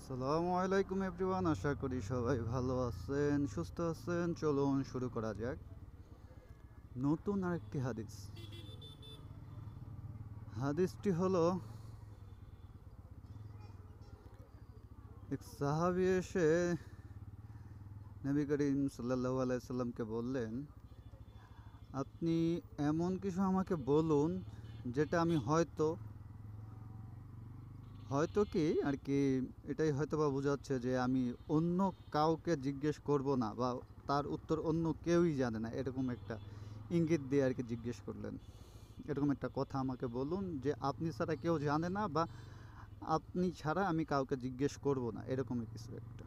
আসসালামু আলাইকুম এভরিওয়ান, আশা করি সবাই ভালো আছেন, সুস্থ আছেন। চলুন শুরু করা যাক নতুন আরেকটি হাদিস। হাদিসটি হলো, এক সাহাবী এসে নবী করিম সাল্লাল্লাহু আলাইহি সাল্লামকে বললেন, আপনি এমন কিছু আমাকে বলুন যেটা আমি হয়তো হয়তো কি আর কি, এটাই হয়তো বা বোঝাচ্ছে যে আমি অন্য কাউকে জিজ্ঞেস করব না, বা তার উত্তর অন্য কেউই জানে না, এরকম একটা ইঙ্গিত দিয়ে আর কি জিজ্ঞেস করলেন। এরকম একটা কথা আমাকে বলুন যে আপনি ছাড়া কেউ জানে না, বা আপনি ছাড়া আমি কাউকে জিজ্ঞেস করব না, এরকমই কিছু একটা।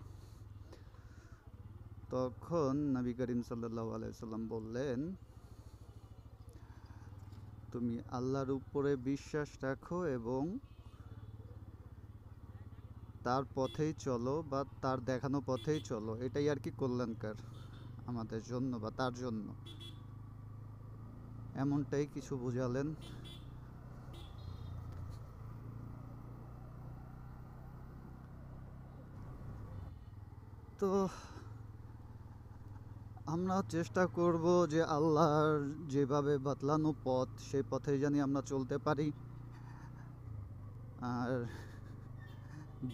তখন নবী করিম সাল্লাল্লাহু আলাইহি সাল্লাম বললেন, তুমি আল্লাহর উপরে বিশ্বাস রাখো এবং তার পথেই চলো, বা তার দেখানো পথেই চলো, এটাই আর কি কল্যাণকর আমাদের জন্য বা তার জন্য, এমনটাই কিছু বুঝালেন। তো আমরা চেষ্টা করব যে আল্লাহর যেভাবে বাতলানো পথ, সেই পথেই জানি আমরা চলতে পারি, আর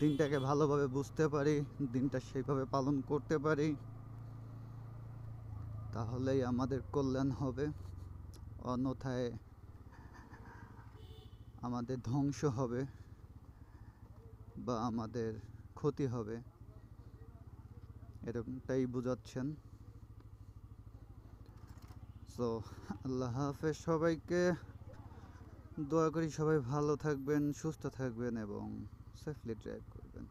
দিনটাকে ভালোভাবে বুঝতে পারি, দিনটা সেইভাবে পালন করতে পারি, তাহলেই আমাদের কল্যাণ হবে। অন্যথায় আমাদের ধ্বংস হবে বা আমাদের ক্ষতি হবে, এরকমটাই বোঝাচ্ছেন। সো আল্লাহ হাফেজ সবাইকে। দোয়া করি সবাই ভালো থাকবেন, সুস্থ থাকবেন এবং সেফলি ড্রাইভ করবেন।